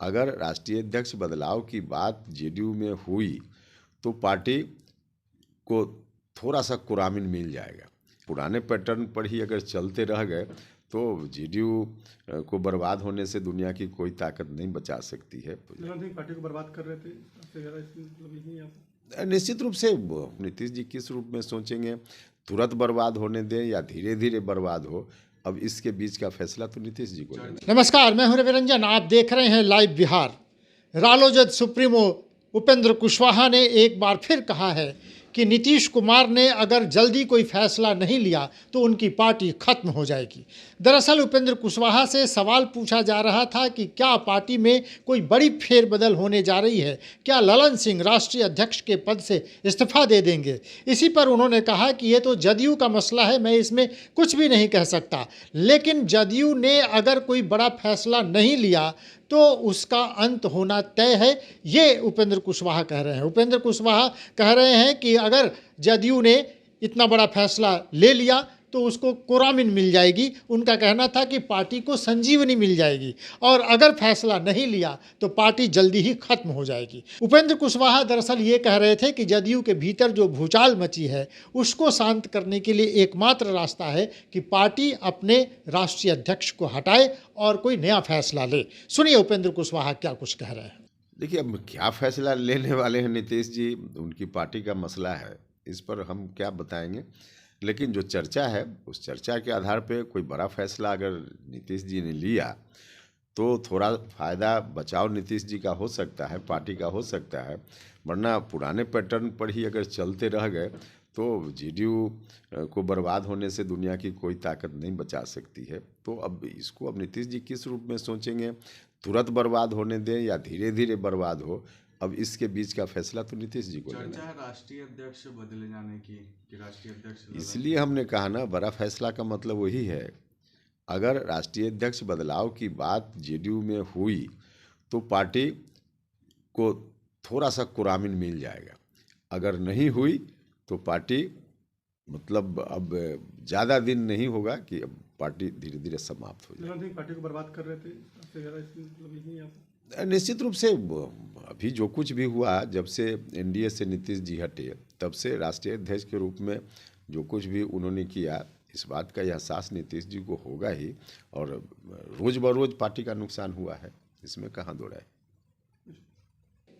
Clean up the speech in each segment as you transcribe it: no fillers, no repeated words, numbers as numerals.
अगर राष्ट्रीय अध्यक्ष बदलाव की बात जेडीयू में हुई तो पार्टी को थोड़ा सा कुरामिन मिल जाएगा। पुराने पैटर्न पर ही अगर चलते रह गए तो जेडीयू को बर्बाद होने से दुनिया की कोई ताकत नहीं बचा सकती है। पार्टी को बर्बाद कर रहे थे, सबसे ज़्यादा मतलब यही आप निश्चित रूप से नीतीश जी किस रूप में सोचेंगे, तुरंत बर्बाद होने दें या धीरे धीरे बर्बाद हो, अब इसके बीच का फैसला तो नीतीश जी को लेना है। नमस्कार, मैं हूं रविरंजन, आप देख रहे हैं लाइव बिहार। रालोजद सुप्रीमो उपेंद्र कुशवाहा ने एक बार फिर कहा है कि नीतीश कुमार ने अगर जल्दी कोई फैसला नहीं लिया तो उनकी पार्टी खत्म हो जाएगी। दरअसल उपेंद्र कुशवाहा से सवाल पूछा जा रहा था कि क्या पार्टी में कोई बड़ी फेरबदल होने जा रही है, क्या ललन सिंह राष्ट्रीय अध्यक्ष के पद से इस्तीफा दे देंगे। इसी पर उन्होंने कहा कि ये तो जदयू का मसला है, मैं इसमें कुछ भी नहीं कह सकता, लेकिन जदयू ने अगर कोई बड़ा फैसला नहीं लिया तो उसका अंत होना तय है, ये उपेंद्र कुशवाहा कह रहे हैं। उपेंद्र कुशवाहा कह रहे हैं कि अगर जदयू ने इतना बड़ा फैसला ले लिया तो उसको कुरामिन मिल जाएगी। उनका कहना था कि पार्टी को संजीवनी मिल जाएगी, और अगर फैसला नहीं लिया तो पार्टी जल्दी ही खत्म हो जाएगी। उपेंद्र कुशवाहा दरअसल ये कह रहे थे कि जदयू के भीतर जो भूचाल मची है उसको शांत करने के लिए एकमात्र रास्ता है कि पार्टी अपने राष्ट्रीय अध्यक्ष को हटाए और कोई नया फैसला ले। सुनिए उपेंद्र कुशवाहा क्या कुछ कह रहे हैं। देखिए, अब क्या फैसला लेने वाले हैं नीतीश जी, उनकी पार्टी का मसला है, इस पर हम क्या बताएंगे। लेकिन जो चर्चा है उस चर्चा के आधार पे कोई बड़ा फैसला अगर नीतीश जी ने लिया तो थोड़ा फ़ायदा बचाव नीतीश जी का हो सकता है, पार्टी का हो सकता है, वरना पुराने पैटर्न पर ही अगर चलते रह गए तो जेडीयू को बर्बाद होने से दुनिया की कोई ताकत नहीं बचा सकती है। तो अब इसको अब नीतीश जी किस रूप में सोचेंगे, तुरंत बर्बाद होने दें या धीरे धीरे बर्बाद हो, अब इसके बीच का फैसला तो नीतीश जी को लेना है। राष्ट्रीय अध्यक्ष बदले जाने की कि राष्ट्रीय अध्यक्ष, इसलिए हमने कहा ना, बड़ा फैसला का मतलब वही है। अगर राष्ट्रीय अध्यक्ष बदलाव की बात जेडीयू में हुई तो पार्टी को थोड़ा सा कुरामिन मिल जाएगा। अगर नहीं हुई तो पार्टी मतलब अब ज़्यादा दिन नहीं होगा कि अब पार्टी धीरे धीरे समाप्त हो जाएगी। पार्टी को बर्बाद कर रहे थे, सबसे ज़्यादा मतलब यही आप निश्चित रूप से अभी जो कुछ भी हुआ, जब से एनडीए से नीतीश जी हटे तब से राष्ट्रीय अध्यक्ष के रूप में जो कुछ भी उन्होंने किया, इस बात का एहसास नीतीश जी को होगा ही, और रोज़ बरोज़ पार्टी का नुकसान हुआ है, इसमें कहाँ दो राय।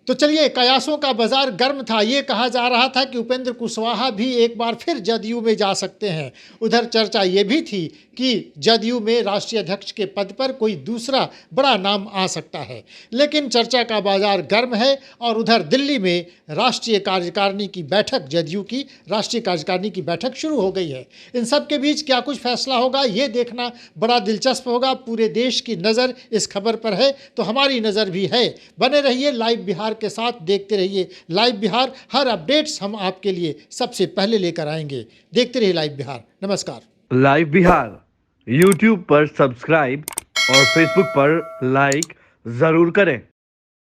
तो चलिए, कयासों का बाजार गर्म था। ये कहा जा रहा था कि उपेंद्र कुशवाहा भी एक बार फिर जदयू में जा सकते हैं। उधर चर्चा ये भी थी कि जदयू में राष्ट्रीय अध्यक्ष के पद पर कोई दूसरा बड़ा नाम आ सकता है, लेकिन चर्चा का बाजार गर्म है। और उधर दिल्ली में राष्ट्रीय कार्यकारिणी की बैठक, जदयू की राष्ट्रीय कार्यकारिणी की बैठक शुरू हो गई है। इन सब के बीच क्या कुछ फैसला होगा ये देखना बड़ा दिलचस्प होगा। पूरे देश की नज़र इस खबर पर है, तो हमारी नज़र भी है। बने रहिए लाइव बिहार के साथ, देखते रहिए लाइव बिहार। हर अपडेट्स हम आपके लिए सबसे पहले लेकर आएंगे। देखते रहिए लाइव बिहार। नमस्कार। लाइव बिहार YouTube पर सब्सक्राइब और Facebook पर लाइक जरूर करें।